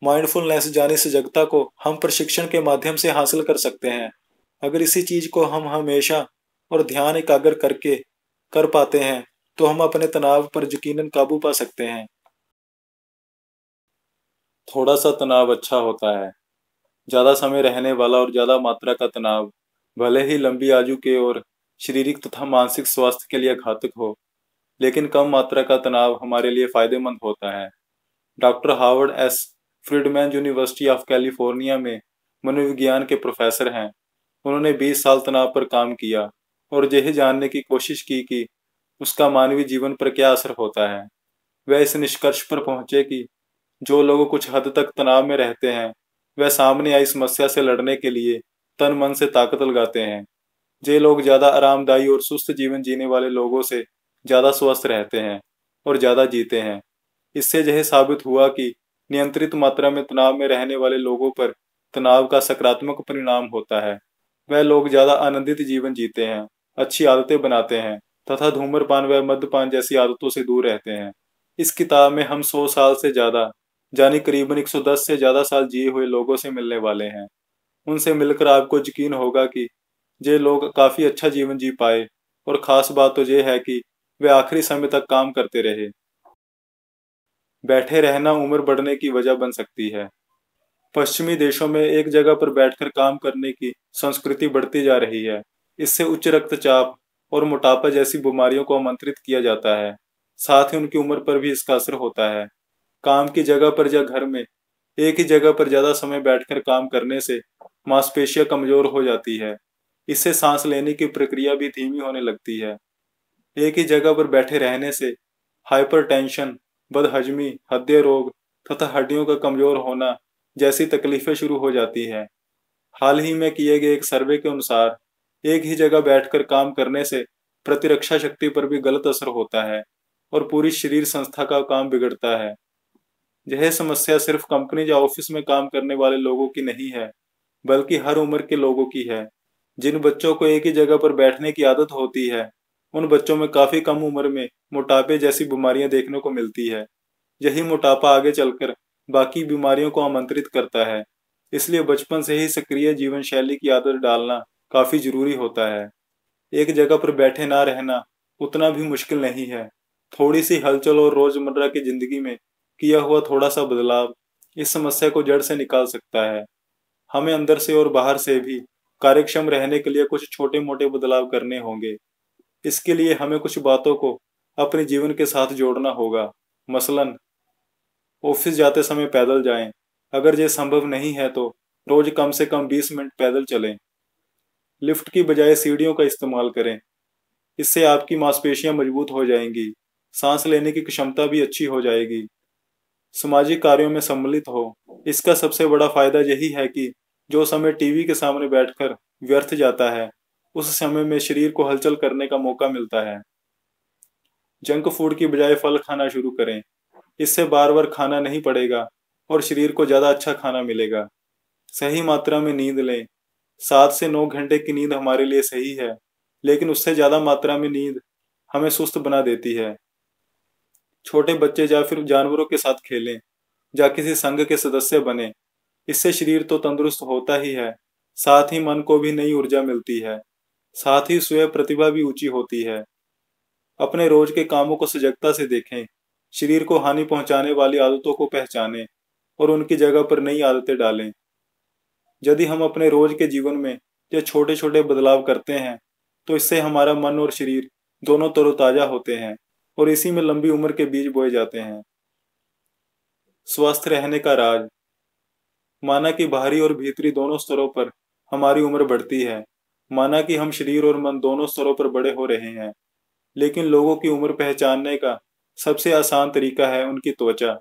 माइंडफुलनेस यानी सजगता को हम प्रशिक्षण के माध्यम से हासिल कर सकते हैं। अगर इसी चीज को हम हमेशा और ध्यान एकाग्र करके कर पाते हैं तो हम अपने तनाव पर यकीनन काबू पा सकते हैं। थोड़ा सा तनाव अच्छा होता है। ज्यादा समय रहने वाला और ज्यादा मात्रा का तनाव भले ही लंबी आयु के और शारीरिक तथा मानसिक स्वास्थ्य के लिए घातक हो, लेकिन कम मात्रा का तनाव हमारे लिए फायदेमंद होता है। Doctor Harvard S Freedman university of California में मनोविज्ञान के प्रोफेसर हैं। उन्होंने 20 साल तनाव पर काम किया और यह जानने की कोशिश की कि उसका मानवीय जीवन पर क्या असर होता है। वह इस निष्कर्ष पर पहुंचे कि जो लोग कुछ हद तक तनाव में रहते हैं वह सामने आई समस्या से लड़ने के लिए तन मन से ताकत लगाते हैं। ये लोग ज्यादा आरामदायी और सुस्त जीवन जीने वाले लोगों से ज्यादा स्वस्थ रहते हैं और ज्यादा जीते हैं। इससे यह साबित हुआ कि नियंत्रित मात्रा में तनाव में रहने वाले लोगों पर तनाव का सकारात्मक परिणाम होता है। वह लोग ज्यादा आनंदित जीवन जीते हैं, अच्छी आदतें बनाते हैं तथा धूम्रपान व मद्यपान जैसी आदतों से दूर रहते हैं। इस किताब में हम 100 साल से ज्यादा यानी करीबन 110 से ज्यादा साल जिए हुए लोगों से मिलने वाले हैं। उनसे मिलकर आपको यकीन होगा कि ये लोग काफी अच्छा जीवन जी पाए और खास बात तो ये है कि वे आखिरी समय तक काम करते रहे। बैठे रहना उम्र बढ़ने की वजह बन सकती है। पश्चिमी देशों में एक जगह पर बैठकर काम करने की संस्कृति बढ़ती जा रही है। इससे उच्च रक्तचाप और मोटापा जैसी बीमारियों को आमंत्रित किया जाता है। साथ ही उनकी उम्र पर भी इसका असर होता है। काम की जगह पर या घर में एक ही जगह पर ज्यादा समय बैठकर काम करने से मांसपेशियां कमजोर हो जाती है। इससे सांस लेने की प्रक्रिया भी धीमी होने लगती है। एक ही जगह पर बैठे रहने से हाइपरटेंशन, बदहजमी, हृदय रोग तथा हड्डियों का कमजोर होना जैसी तकलीफें शुरू हो जाती हैं। हाल ही में किए गए एक सर्वे के अनुसार एक ही जगह बैठकर काम करने से प्रतिरक्षा शक्ति पर भी गलत असर होता है और पूरी शरीर संस्था का काम बिगड़ता है। यह समस्या सिर्फ कंपनी या ऑफिस में काम करने वाले लोगों की नहीं है, बल्कि हर उम्र के लोगों की है। जिन बच्चों को एक ही जगह पर बैठने की आदत होती है उन बच्चों में काफी कम उम्र में मोटापे जैसी बीमारियां देखने को मिलती है। यही मोटापा आगे चलकर बाकी बीमारियों को आमंत्रित करता है। इसलिए बचपन से ही सक्रिय जीवन शैली की आदत डालना काफी जरूरी होता है। एक जगह पर बैठे ना रहना उतना भी मुश्किल नहीं है। थोड़ी सी हलचल और रोजमर्रा की जिंदगी में किया हुआ थोड़ा सा बदलाव इस समस्या को जड़ से निकाल सकता है। हमें अंदर से और बाहर से भी कार्यक्षम रहने के लिए कुछ छोटे मोटे बदलाव करने होंगे। इसके लिए हमें कुछ बातों को अपने जीवन के साथ जोड़ना होगा। मसलन ऑफिस जाते समय पैदल जाएं। अगर ये संभव नहीं है तो रोज कम से कम 20 मिनट पैदल चलें। लिफ्ट की बजाय सीढ़ियों का इस्तेमाल करें। इससे आपकी मांसपेशियां मजबूत हो जाएंगी, सांस लेने की क्षमता भी अच्छी हो जाएगी। सामाजिक कार्यों में सम्मिलित हो। इसका सबसे बड़ा फायदा यही है कि जो समय टीवी के सामने बैठकर व्यर्थ जाता है उस समय में शरीर को हलचल करने का मौका मिलता है। जंक फूड की बजाय फल खाना शुरू करें। इससे बार बार खाना नहीं पड़ेगा और शरीर को ज्यादा अच्छा खाना मिलेगा। सही मात्रा में नींद लें। 7 से 9 घंटे की नींद हमारे लिए सही है, लेकिन उससे ज्यादा मात्रा में नींद हमें सुस्त बना देती है। छोटे बच्चे या फिर जानवरों के साथ खेलें या किसी संघ के सदस्य बने। इससे शरीर तो तंदुरुस्त होता ही है, साथ ही मन को भी नई ऊर्जा मिलती है। साथ ही स्वयं प्रतिभा भी ऊंची होती है। अपने रोज के कामों को सजगता से देखें। शरीर को हानि पहुंचाने वाली आदतों को पहचानें और उनकी जगह पर नई आदतें डालें। यदि हम अपने रोज के जीवन में ये छोटे छोटे बदलाव करते हैं तो इससे हमारा मन और शरीर दोनों तरोताजा होते हैं और इसी में लंबी उम्र के बीज बोए जाते हैं। स्वस्थ रहने का राज। माना कि बाहरी और भीतरी दोनों स्तरों पर हमारी उम्र बढ़ती है। माना कि हम शरीर और मन दोनों स्तरों पर बड़े हो रहे हैं, लेकिन लोगों की उम्र पहचानने का सबसे आसान तरीका है उनकी त्वचा।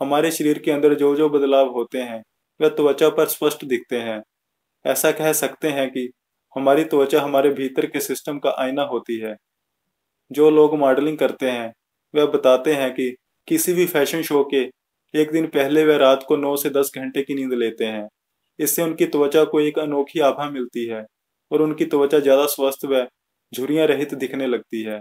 हमारे शरीर के अंदर जो जो बदलाव होते हैं वह त्वचा पर स्पष्ट दिखते हैं। ऐसा कह सकते हैं कि हमारी त्वचा हमारे भीतर के सिस्टम का आईना होती है। जो लोग मॉडलिंग करते हैं वह बताते हैं कि किसी भी फैशन शो के एक दिन पहले वह रात को 9 से 10 घंटे की नींद लेते हैं। इससे उनकी त्वचा को एक अनोखी आभा मिलती है और उनकी त्वचा ज्यादा स्वस्थ व झुर्रियां रहित दिखने लगती है।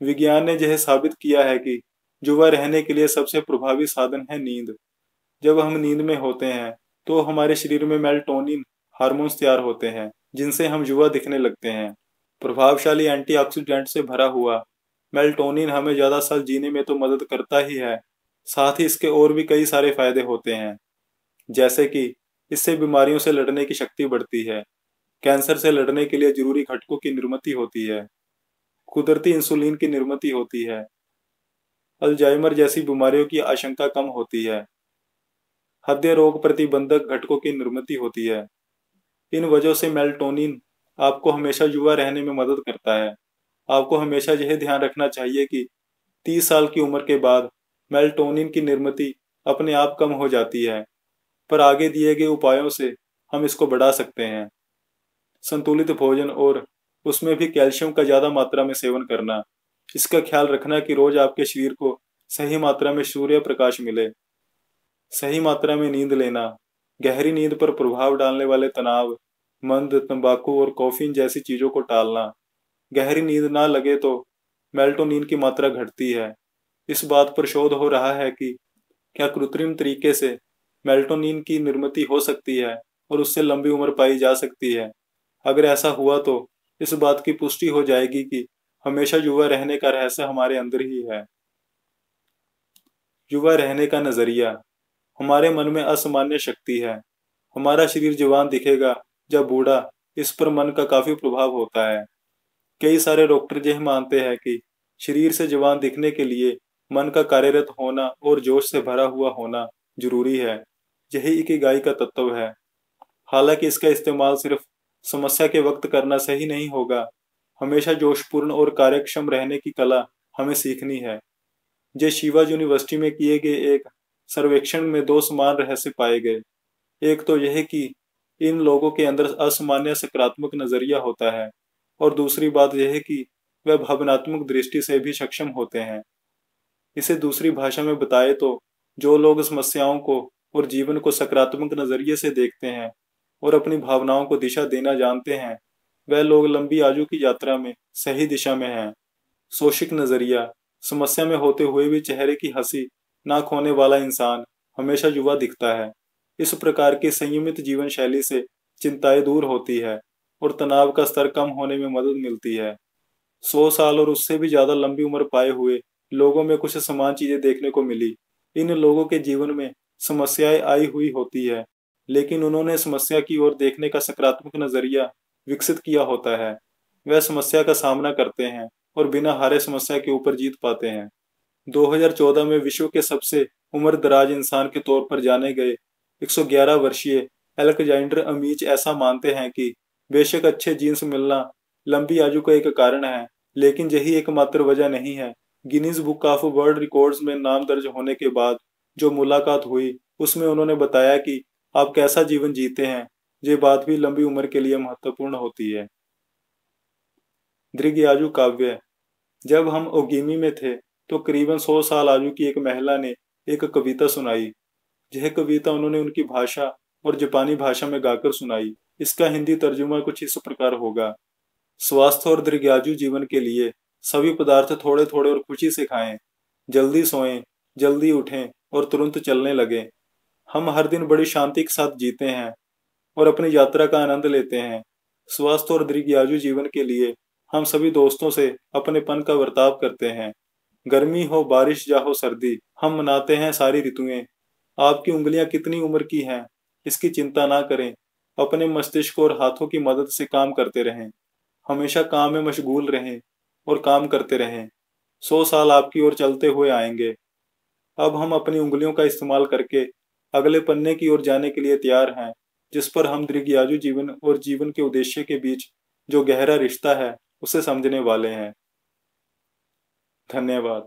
विज्ञान ने यह साबित किया है कि युवा रहने के लिए सबसे प्रभावी साधन है नींद। जब हम नींद में होते हैं तो हमारे शरीर में मेलाटोनिन हार्मोन्स तैयार होते हैं जिनसे हम युवा दिखने लगते हैं। प्रभावशाली एंटीऑक्सीडेंट से भरा हुआ मेलाटोनिन हमें ज्यादा साल जीने में तो मदद करता ही है, साथ ही इसके और भी कई सारे फायदे होते हैं। जैसे कि इससे बीमारियों से लड़ने की शक्ति बढ़ती है, कैंसर से लड़ने के लिए जरूरी घटकों की निर्मित होती है, कुदरती इंसुलिन की निर्मित होती है, अल्जाइमर जैसी बीमारियों की आशंका कम होती है, हृदय रोग प्रतिबंधक घटकों की निर्मित होती है। इन वजहों से मेलाटोनिन आपको हमेशा युवा रहने में मदद करता है। आपको हमेशा यह ध्यान रखना चाहिए कि 30 साल की उम्र के बाद मेलाटोनिन की निर्मित अपने आप कम हो जाती है, पर आगे दिए गए उपायों से हम इसको बढ़ा सकते हैं। संतुलित भोजन और उसमें भी कैल्शियम का ज्यादा मात्रा में सेवन करना। इसका ख्याल रखना कि रोज आपके शरीर को सही मात्रा में सूर्य प्रकाश मिले। सही मात्रा में नींद लेना। गहरी नींद पर प्रभाव डालने वाले तनाव, मंद, तंबाकू और कॉफीन जैसी चीजों को टालना। गहरी नींद ना लगे तो मेलाटोनिन की मात्रा घटती है। इस बात पर शोध हो रहा है कि क्या कृत्रिम तरीके से मेलाटोनिन की निर्मित हो सकती है और उससे लंबी उम्र पाई जा सकती है। अगर ऐसा हुआ तो इस बात की पुष्टि हो जाएगी कि हमेशा युवा रहने का रहस्य हमारे अंदर ही है। युवा रहने का नजरिया। हमारे मन में असामान्य शक्ति है। हमारा शरीर जवान दिखेगा जब बूढ़ा, इस पर मन का काफी प्रभाव होता है। कई सारे डॉक्टर यह मानते हैं कि शरीर से जवान दिखने के लिए मन का कार्यरत होना और जोश से भरा हुआ होना जरूरी है। यही इकिगाई का तत्व है। हालांकि इसका इस्तेमाल सिर्फ समस्या के वक्त करना सही नहीं होगा। हमेशा जोशपूर्ण और कार्यक्षम रहने की कला हमें सीखनी है। जे शिवा यूनिवर्सिटी में किए गए एक सर्वेक्षण में दो समान रहस्य पाए गए। एक तो यह कि इन लोगों के अंदर असामान्य सकारात्मक नजरिया होता है और दूसरी बात यह कि वह भावनात्मक दृष्टि से भी सक्षम होते हैं। इसे दूसरी भाषा में बताए तो जो लोग समस्याओं को और जीवन को सकारात्मक नजरिए से देखते हैं और अपनी भावनाओं को दिशा देना जानते हैं, वह लोग लंबी आयु की यात्रा में सही दिशा में हैं। सोशिक नजरिया। समस्या में होते हुए भी चेहरे की हंसी ना खोने वाला इंसान हमेशा युवा दिखता है। इस प्रकार की संयमित जीवन शैली से चिंताएं दूर होती है और तनाव का स्तर कम होने में मदद मिलती है। 100 साल और उससे भी ज्यादा लंबी उम्र पाए हुए लोगों में कुछ समान चीजें देखने को मिली। इन लोगों के जीवन में समस्याएं आई हुई होती है, लेकिन उन्होंने समस्या की ओर देखने का सकारात्मक नजरिया विकसित किया होता है। वह समस्या का सामना करते हैं और बिना हारे समस्या के ऊपर जीत पाते हैं। 2014 में विश्व के सबसे उम्र दराज इंसान के तौर पर जाने गए 111 वर्षीय एलेक्जेंडर अमीच ऐसा मानते हैं कि बेशक अच्छे जीन्स मिलना लंबी आयु का एक कारण है, लेकिन यही एकमात्र वजह नहीं है। Guinness book of world records में नाम दर्ज होने के बाद जो मुलाकात हुई उसमें उन्होंने बताया कि आप कैसा जीवन जीते हैं, ये बात भी लंबी उम्र के लिए महत्वपूर्ण होती है। दृग्याजु काव्य। जब हम ओगिमी में थे तो करीबन 100 साल आयु की एक महिला ने एक कविता सुनाई। यह कविता उन्होंने उनकी भाषा और जापानी भाषा में गाकर सुनाई। इसका हिंदी तर्जुमा कुछ इस प्रकार होगा। स्वास्थ्य और दीर्घायु जीवन के लिए सभी पदार्थ थोड़े थोड़े और खुशी से खाएं। जल्दी सोएं, जल्दी उठें और तुरंत चलने लगें। हम हर दिन बड़ी शांति के साथ जीते हैं और अपनी यात्रा का आनंद लेते हैं। स्वस्थ और दीर्घायु जीवन के लिए हम सभी दोस्तों से अपनेपन का बर्ताव करते हैं। गर्मी हो, बारिश या हो सर्दी, हम मनाते हैं सारी ऋतुएं। आपकी उंगलियां कितनी उम्र की हैं, इसकी चिंता ना करें। अपने मस्तिष्क और हाथों की मदद से काम करते रहें। हमेशा काम में मशगूल रहें और काम करते रहें। 100 साल आपकी ओर चलते हुए आएंगे। अब हम अपनी उंगलियों का इस्तेमाल करके अगले पन्ने की ओर जाने के लिए तैयार हैं, जिस पर हम दीर्घायु जीवन और जीवन के उद्देश्य के बीच जो गहरा रिश्ता है उसे समझने वाले हैं। धन्यवाद।